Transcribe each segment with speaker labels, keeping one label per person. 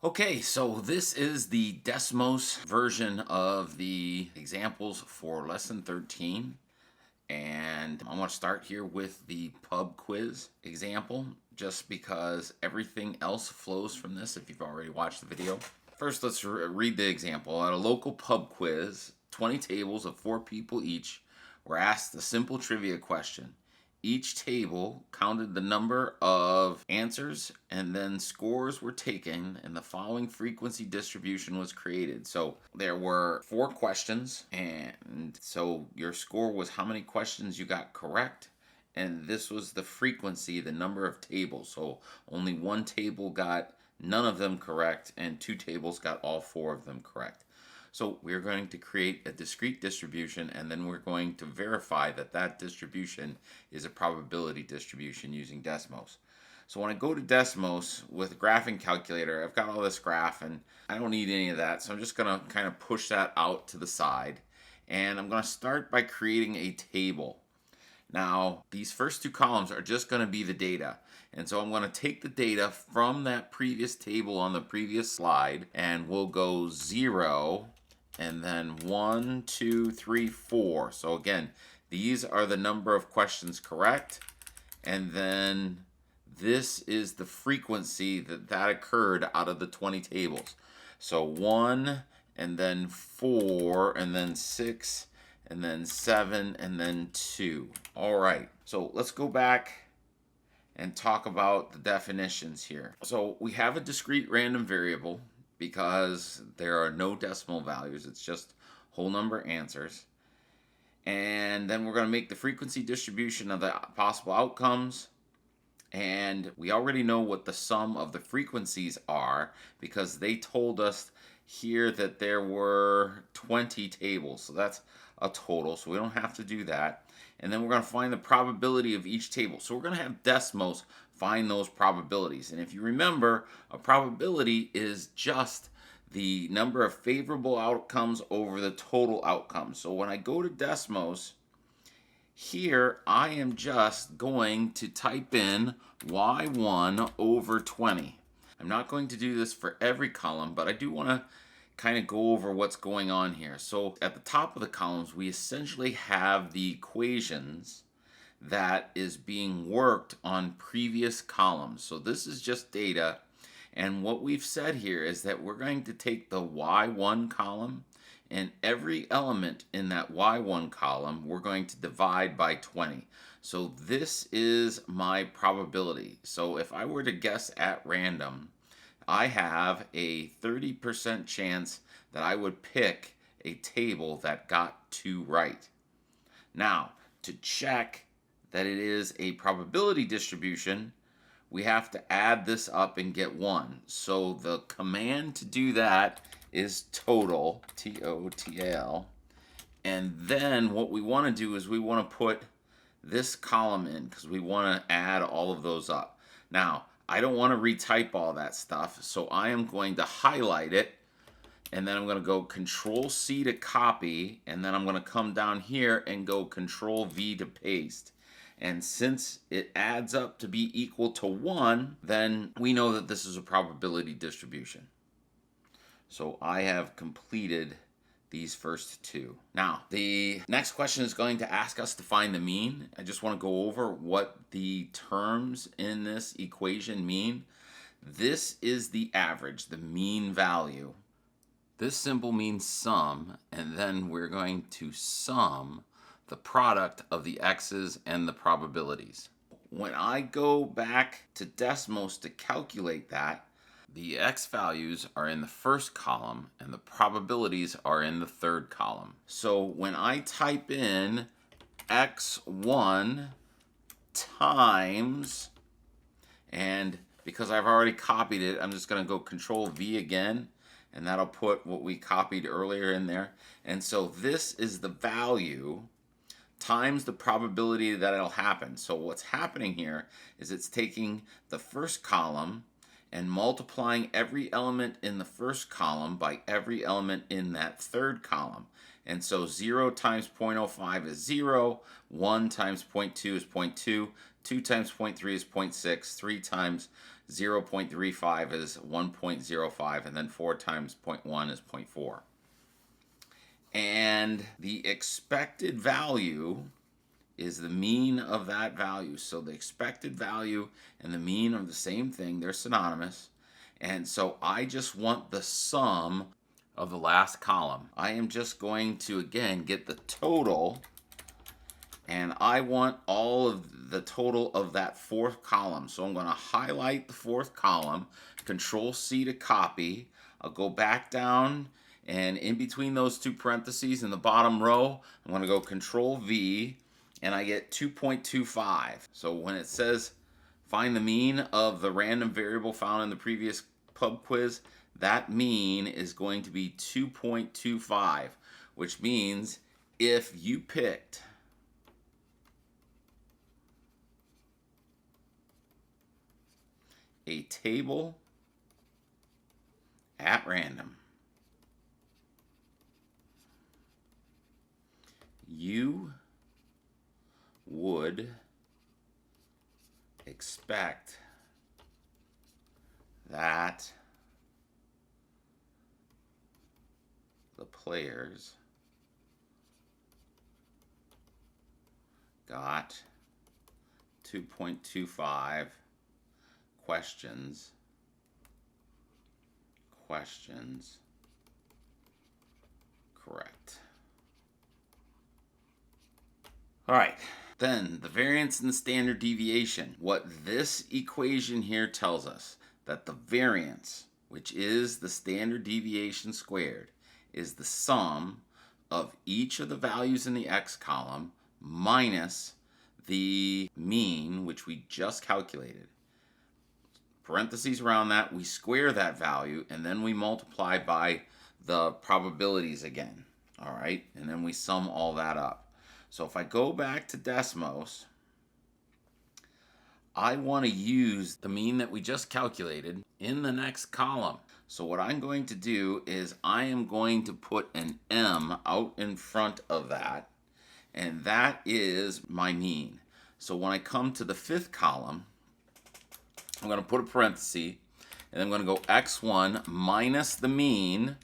Speaker 1: Okay, so this is the Desmos version of the examples for lesson 13. And I want to start here with the pub quiz example, just because everything else flows from this if you've already watched the video. First, let's read the example. At a local pub quiz, 20 tables of 4 people each were asked a simple trivia question. Each table counted the number of answers and then scores were taken and the following frequency distribution was created. So there were 4 questions, and so your score was how many questions you got correct, and this was the frequency, the number of tables. So only one table got none of them correct and 2 tables got all 4 of them correct. So we're going to create a discrete distribution, and then we're going to verify that that distribution is a probability distribution using Desmos. So when I go to Desmos with a graphing calculator, I've got all this graph and I don't need any of that. So I'm just going to kind of push that out to the side. And I'm going to start by creating a table. Now, these first 2 columns are just going to be the data. And so I'm going to take the data from that previous table on the previous slide, and we'll go 0, and then 1, 2, 3, 4. So again, these are the number of questions correct, and then this is the frequency that occurred out of the 20 tables. So 1, and then 4, and then 6, and then 7, and then 2. All right, so let's go back and talk about the definitions here. So we have a discrete random variable because there are no decimal values. It's just whole number answers. And then we're going to make the frequency distribution of the possible outcomes. And we already know what the sum of the frequencies are because they told us here that there were 20 tables. So that's a total, so we don't have to do that. And then we're going to find the probability of each table. So we're going to have Desmos find those probabilities. And if you remember, a probability is just the number of favorable outcomes over the total outcomes. So when I go to Desmos, here I am just going to type in y1 over 20. I'm not going to do this for every column, but I do want to kind of go over what's going on here. So at the top of the columns, we essentially have the equations that is being worked on previous columns. So this is just data, and what we've said here is that we're going to take the y1 column, and every element in that y1 column we're going to divide by 20. So this is my probability. So if I were to guess at random, I have a 30% chance that I would pick a table that got 2 right. Now, to check that it is a probability distribution, we have to add this up and get 1. So the command to do that is total, T-O-T-A-L. And then what we want to do is we want to put this column in because we want to add all of those up. Now, I don't want to retype all that stuff, so I am going to highlight it, and then I'm going to go Control C to copy, and then I'm going to come down here and go Control V to paste. And since it adds up to be equal to 1, then we know that this is a probability distribution. So I have completed these first 2. Now, the next question is going to ask us to find the mean. I just want to go over what the terms in this equation mean. This is the average, the mean value. This symbol means sum, and then we're going to sum the product of the x's and the probabilities. When I go back to Desmos to calculate that, the x values are in the first column and the probabilities are in the third column. So when I type in x1 times, and because I've already copied it, I'm just going to go Control V again, and that'll put what we copied earlier in there. And so this is the value times the probability that it'll happen. So what's happening here is it's taking the first column and multiplying every element in the first column by every element in that third column. And so 0 times 0.05 is 0, 1 times 0.2 is 0.2, 2 times 0.3 is 0.6, 3 times 0.35 is 1.05, and then 4 times 0.1 is 0.4. And the expected value is the mean of that value. So the expected value and the mean are the same thing. They're synonymous. And so I just want the sum of the last column. I am just going to, again, get the total, and I want all of the total of that fourth column. So I'm going to highlight the fourth column, Control C to copy. I'll go back down, and in between those two parentheses in the bottom row, I'm going to go Control V, and I get 2.25. So when it says find the mean of the random variable found in the previous pub quiz, that mean is going to be 2.25, which means if you picked a table at random, you would expect that the players got 2.25 questions correct. All right, then the variance and the standard deviation. What this equation here tells us, that the variance, which is the standard deviation squared, is the sum of each of the values in the x column minus the mean, which we just calculated. Parentheses around that, we square that value, and then we multiply by the probabilities again. All right, and then we sum all that up. So if I go back to Desmos, I want to use the mean that we just calculated in the next column. So what I'm going to do is I am going to put an M out in front of that, and that is my mean. So when I come to the fifth column, I'm going to put a parenthesis, and I'm going to go x1 minus the mean,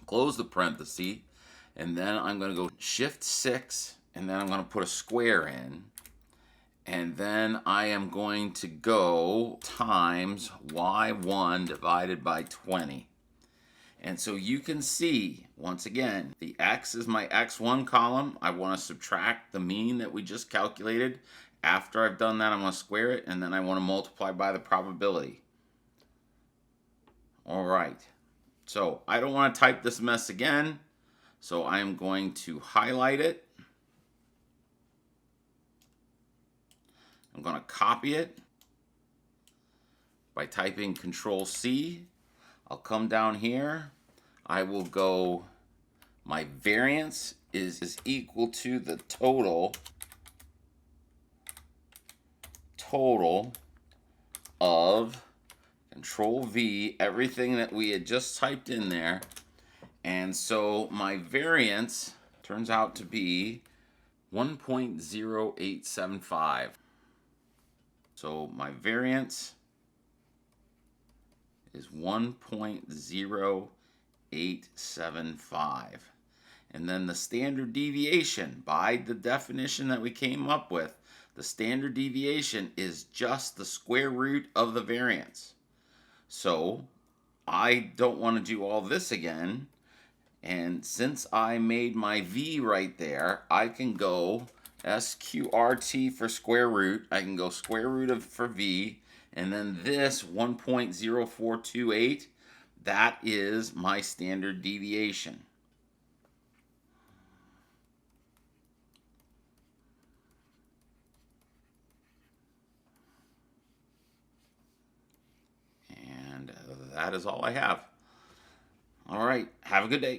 Speaker 1: close the parenthesis, and then I'm going to go shift 6, and then I'm going to put a square in, and then I am going to go times y1 divided by 20. And so you can see, once again, the x is my x1 column. I want to subtract the mean that we just calculated. After I've done that, I'm going to square it, and then I want to multiply by the probability. All right. So I don't want to type this mess again. So I am going to highlight it. I'm going to copy it by typing Control C. I'll come down here. I will go, my variance is equal to the total of Control V, everything that we had just typed in there. And so my variance turns out to be 1.0875. So my variance is 1.0875. And then the standard deviation, by the definition that we came up with, the standard deviation is just the square root of the variance. So I don't want to do all this again. And since I made my V right there, I can go SQRT for square root. I can go square root of for V. And then this 1.0428, that is my standard deviation. And that is all I have. All right, have a good day.